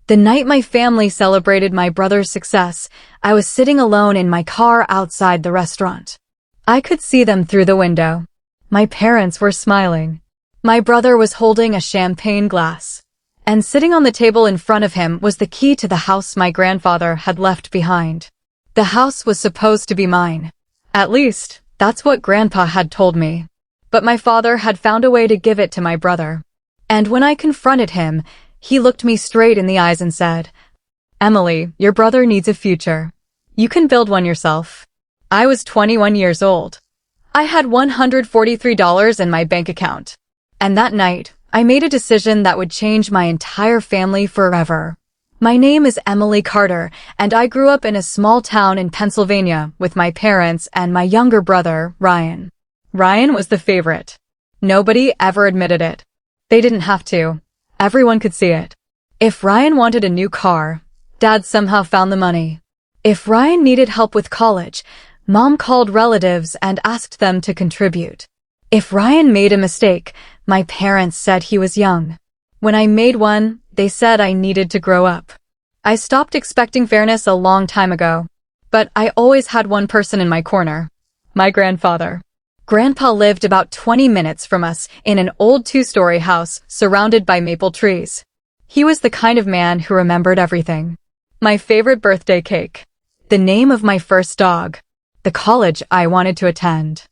The night my family celebrated my brother's success, I was sitting alone in my car outside the restaurant. I could see them through the window. My parents were smiling. My brother was holding a champagne glass. And sitting on the table in front of him was the key to the house my grandfather had left behind. The house was supposed to be mine. At least, that's what Grandpa had told me. But my father had found a way to give it to my brother. And when I confronted him, he looked me straight in the eyes and said, "Emily, your brother needs a future. You can build one yourself." I was 21 years old. I had $143 in my bank account. And that night, I made a decision that would change my entire family forever. My name is Emily Carter, and I grew up in a small town in Pennsylvania with my parents and my younger brother, Ryan. Ryan was the favorite. Nobody ever admitted it. They didn't have to. Everyone could see it. If Ryan wanted a new car, Dad somehow found the money. If Ryan needed help with college, Mom called relatives and asked them to contribute. If Ryan made a mistake, my parents said he was young. When I made one, they said I needed to grow up. I stopped expecting fairness a long time ago, but I always had one person in my corner. My grandfather. Grandpa lived about 20 minutes from us in an old 2-story house surrounded by maple trees. He was the kind of man who remembered everything. My favorite birthday cake. The name of my first dog. The college I wanted to attend.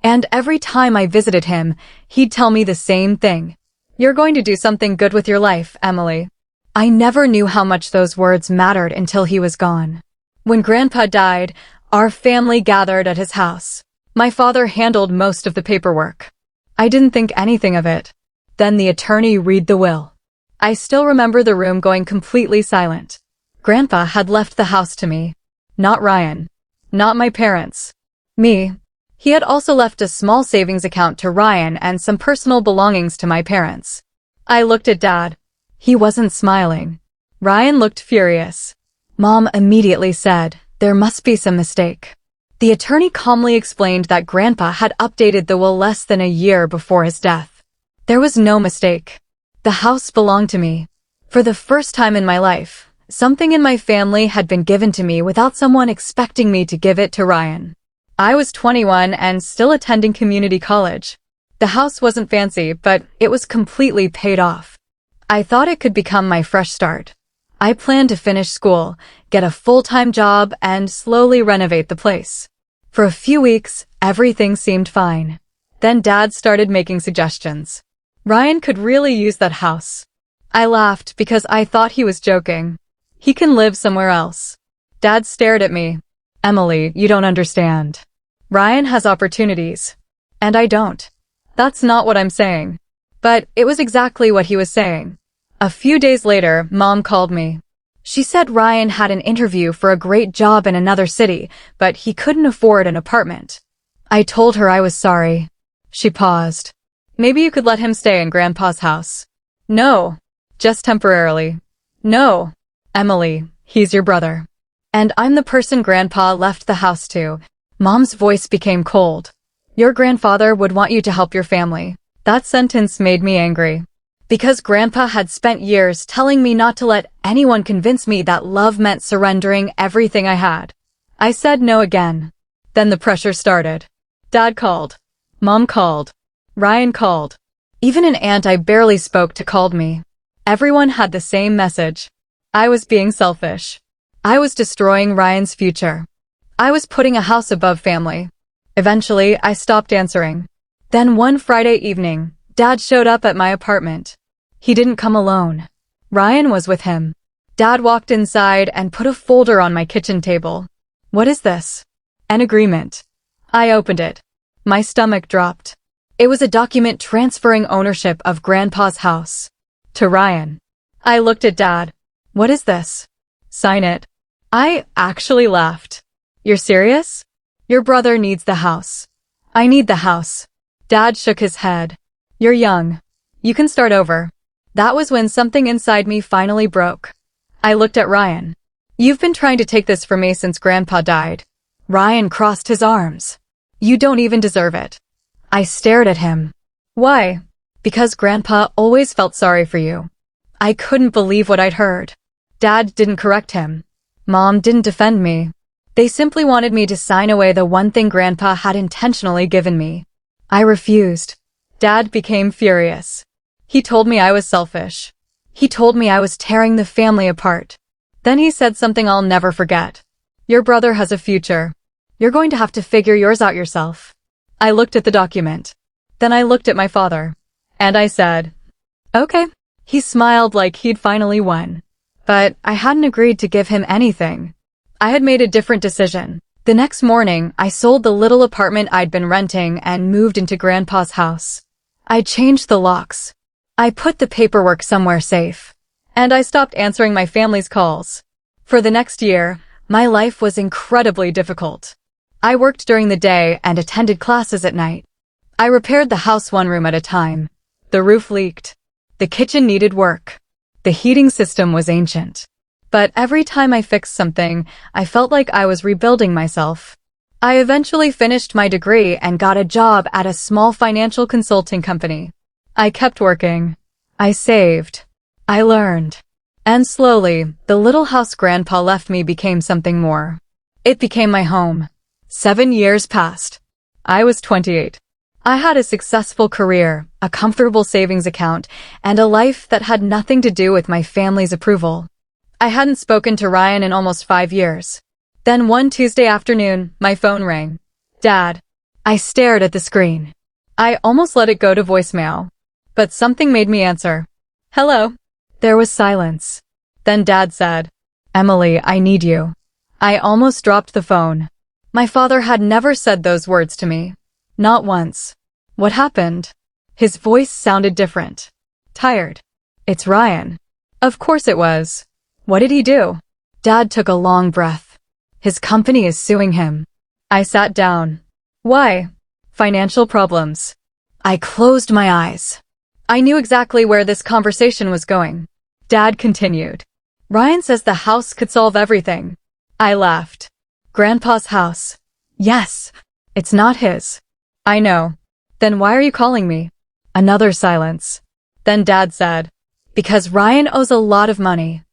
And every time I visited him, he'd tell me the same thing. "You're going to do something good with your life, Emily." I never knew how much those words mattered until he was gone. When Grandpa died, our family gathered at his house. My father handled most of the paperwork. I didn't think anything of it. Then the attorney read the will. I still remember the room going completely silent. Grandpa had left the house to me. Not Ryan. Not my parents. Me. He had also left a small savings account to Ryan and some personal belongings to my parents. I looked at Dad. He wasn't smiling. Ryan looked furious. Mom immediately said, "There must be some mistake." The attorney calmly explained that Grandpa had updated the will less than a year before his death. There was no mistake. The house belonged to me. For the first time in my life, something in my family had been given to me without someone expecting me to give it to Ryan. I was 21 and still attending community college. The house wasn't fancy, but it was completely paid off. I thought it could become my fresh start. I planned to finish school, get a full-time job, and slowly renovate the place. For a few weeks, everything seemed fine. Then Dad started making suggestions. Ryan could really use that house. I laughed because I thought he was joking. He can live somewhere else. Dad stared at me. "Emily, you don't understand. Ryan has opportunities. And I don't." That's not what I'm saying. But it was exactly what he was saying. A few days later, Mom called me. She said Ryan had an interview for a great job in another city, but he couldn't afford an apartment. I told her I was sorry. She paused. "Maybe you could let him stay in Grandpa's house." "No. Just temporarily." "No. Emily, he's your brother. And I'm the person Grandpa left the house to." Mom's voice became cold. "Your grandfather would want you to help your family." That sentence made me angry. Because Grandpa had spent years telling me not to let anyone convince me that love meant surrendering everything I had. I said no again. Then the pressure started. Dad called. Mom called. Ryan called. Even an aunt I barely spoke to called me. Everyone had the same message. I was being selfish. I was destroying Ryan's future. I was putting a house above family. Eventually, I stopped answering. Then one Friday evening, Dad showed up at my apartment. He didn't come alone. Ryan was with him. Dad walked inside and put a folder on my kitchen table. "What is this?" "An agreement." I opened it. My stomach dropped. It was a document transferring ownership of Grandpa's house to Ryan. I looked at Dad. "What is this?" "Sign it." I actually laughed. "You're serious?" "Your brother needs the house." "I need the house." Dad shook his head. "You're young. You can start over." That was when something inside me finally broke. I looked at Ryan. "You've been trying to take this from me since Grandpa died." Ryan crossed his arms. "You don't even deserve it." I stared at him. "Why?" "Because Grandpa always felt sorry for you." I couldn't believe what I'd heard. Dad didn't correct him. Mom didn't defend me. They simply wanted me to sign away the one thing Grandpa had intentionally given me. I refused. Dad became furious. He told me I was selfish. He told me I was tearing the family apart. Then he said something I'll never forget. Your brother has a future. You're going to have to figure yours out yourself. I looked at the document. Then I looked at my father. And I said, okay. He smiled like he'd finally won. But I hadn't agreed to give him anything. I had made a different decision. The next morning, I sold the little apartment I'd been renting and moved into Grandpa's house. I changed the locks. I put the paperwork somewhere safe. And I stopped answering my family's calls. For the next year, my life was incredibly difficult. I worked during the day and attended classes at night. I repaired the house one room at a time. The roof leaked. The kitchen needed work. The heating system was ancient. But every time I fixed something, I felt like I was rebuilding myself. I eventually finished my degree and got a job at a small financial consulting company. I kept working. I saved. I learned. And slowly, the little house Grandpa left me became something more. It became my home. 7 years passed. I was 28. I had a successful career, a comfortable savings account, and a life that had nothing to do with my family's approval. I hadn't spoken to Ryan in almost 5 years. Then one Tuesday afternoon, my phone rang. Dad. I stared at the screen. I almost let it go to voicemail. But something made me answer. Hello. There was silence. Then Dad said, Emily, I need you. I almost dropped the phone. My father had never said those words to me. Not once. What happened? His voice sounded different. Tired. It's Ryan. Of course it was. What did he do? Dad took a long breath. His company is suing him. I sat down. Why? Financial problems. I closed my eyes. I knew exactly where this conversation was going. Dad continued. Ryan says the house could solve everything. I laughed. Grandpa's house. Yes. It's not his. I know. Then why are you calling me? Another silence. Then Dad said, because Ryan owes a lot of money.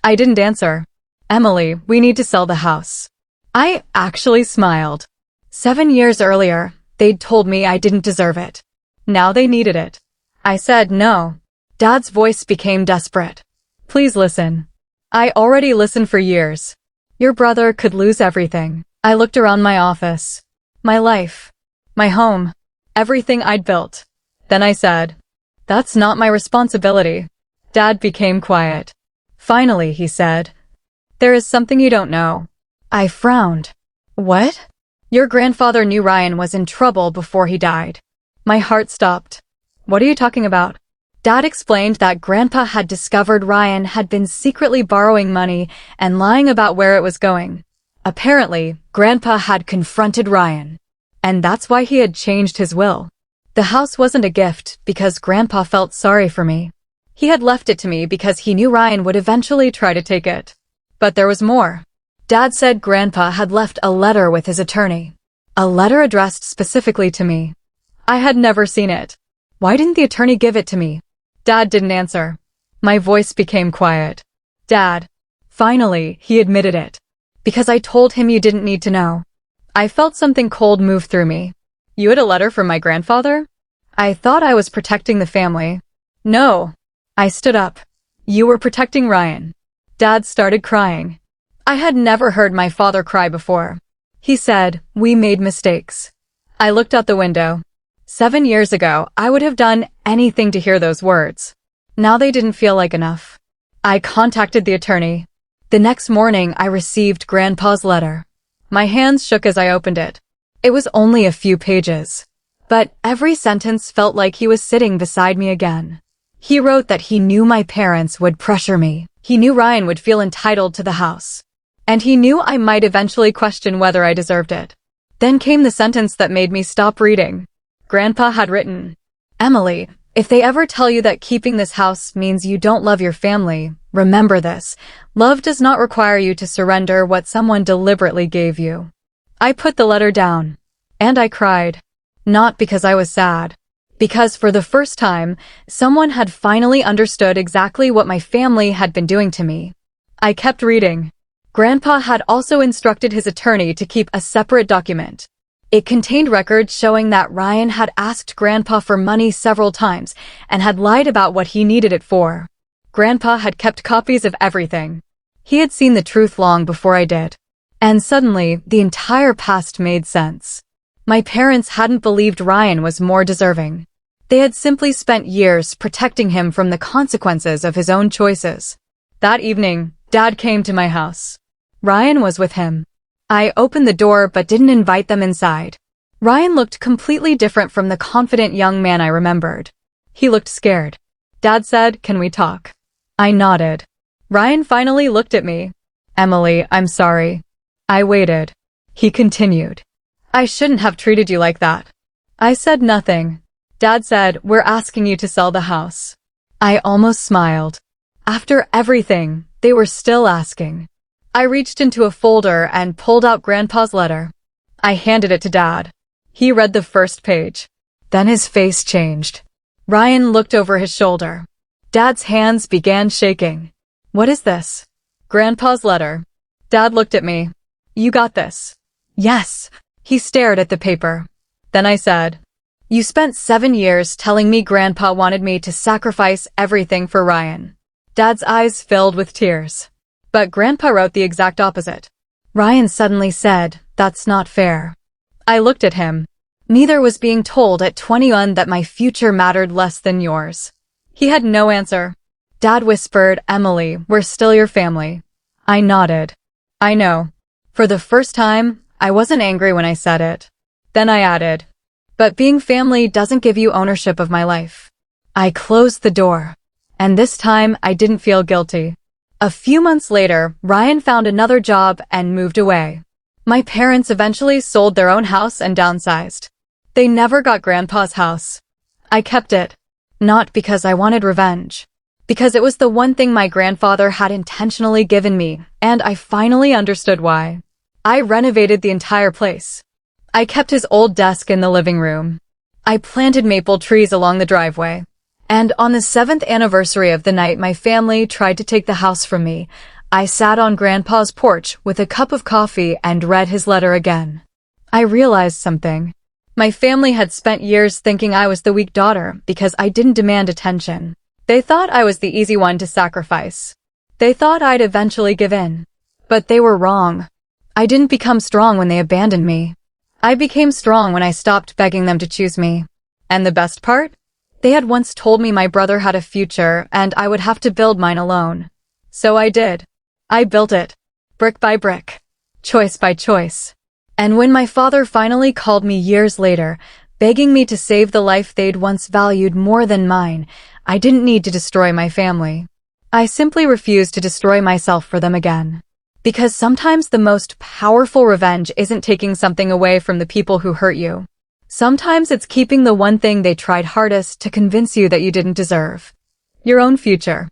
I didn't answer. Emily, we need to sell the house. I actually smiled. 7 years earlier, they'd told me I didn't deserve it. Now they needed it. I said no. Dad's voice became desperate. Please listen. I already listened for years. Your brother could lose everything. I looked around my office. My life. My home. Everything I'd built. Then I said, that's not my responsibility. Dad became quiet. Finally, he said, there is something you don't know. I frowned. What? Your grandfather knew Ryan was in trouble before he died. My heart stopped. What are you talking about? Dad explained that Grandpa had discovered Ryan had been secretly borrowing money and lying about where it was going. Apparently, Grandpa had confronted Ryan. And that's why he had changed his will. The house wasn't a gift because Grandpa felt sorry for me. He had left it to me because he knew Ryan would eventually try to take it. But there was more. Dad said Grandpa had left a letter with his attorney. A letter addressed specifically to me. I had never seen it. Why didn't the attorney give it to me? Dad didn't answer. My voice became quiet. Dad. Finally, he admitted it. Because I told him you didn't need to know. I felt something cold move through me. You had a letter from my grandfather? I thought I was protecting the family. No. I stood up. You were protecting Ryan. Dad started crying. I had never heard my father cry before. He said, we made mistakes. I looked out the window. 7 years ago, I would have done anything to hear those words. Now they didn't feel like enough. I contacted the attorney. The next morning, I received Grandpa's letter. My hands shook as I opened it. It was only a few pages. But every sentence felt like he was sitting beside me again. He wrote that he knew my parents would pressure me. He knew Ryan would feel entitled to the house. And he knew I might eventually question whether I deserved it. Then came the sentence that made me stop reading. Grandpa had written, Emily, if they ever tell you that keeping this house means you don't love your family, remember this. Love does not require you to surrender what someone deliberately gave you. I put the letter down. And I cried. Not because I was sad. Because for the first time, someone had finally understood exactly what my family had been doing to me. I kept reading. Grandpa had also instructed his attorney to keep a separate document. It contained records showing that Ryan had asked Grandpa for money several times and had lied about what he needed it for. Grandpa had kept copies of everything. He had seen the truth long before I did. And suddenly, the entire past made sense. My parents hadn't believed Ryan was more deserving. They had simply spent years protecting him from the consequences of his own choices. That evening, Dad came to my house. Ryan was with him. I opened the door but didn't invite them inside. Ryan looked completely different from the confident young man I remembered. He looked scared. Dad said, "Can we talk?" I nodded. Ryan finally looked at me. "Emily, I'm sorry." I waited. He continued. "I shouldn't have treated you like that." I said nothing. Dad said, "We're asking you to sell the house." I almost smiled. After everything, they were still asking. I reached into a folder and pulled out Grandpa's letter. I handed it to Dad. He read the first page. Then his face changed. Ryan looked over his shoulder. Dad's hands began shaking. "What is this?" "Grandpa's letter." Dad looked at me. "You got this?" "Yes." He stared at the paper. Then I said, "You spent 7 years telling me Grandpa wanted me to sacrifice everything for Ryan." Dad's eyes filled with tears. "But Grandpa wrote the exact opposite." Ryan suddenly said, "That's not fair." I looked at him. Neither was being told at 21 that my future mattered less than yours. He had no answer. Dad whispered, "Emily, we're still your family." I nodded. "I know." For the first time, I wasn't angry when I said it. Then I added, "But being family doesn't give you ownership of my life." I closed the door. And this time, I didn't feel guilty. A few months later, Ryan found another job and moved away. My parents eventually sold their own house and downsized. They never got Grandpa's house. I kept it. Not because I wanted revenge. Because it was the one thing my grandfather had intentionally given me, and I finally understood why. I renovated the entire place. I kept his old desk in the living room. I planted maple trees along the driveway. And on the 7th anniversary of the night my family tried to take the house from me, I sat on Grandpa's porch with a cup of coffee and read his letter again. I realized something. My family had spent years thinking I was the weak daughter because I didn't demand attention. They thought I was the easy one to sacrifice. They thought I'd eventually give in. But they were wrong. I didn't become strong when they abandoned me. I became strong when I stopped begging them to choose me. And the best part? They had once told me my brother had a future and I would have to build mine alone. So I did. I built it. Brick by brick. Choice by choice. And when my father finally called me years later, begging me to save the life they'd once valued more than mine, I didn't need to destroy my family. I simply refused to destroy myself for them again. Because sometimes the most powerful revenge isn't taking something away from the people who hurt you. Sometimes it's keeping the one thing they tried hardest to convince you that you didn't deserve. Your own future.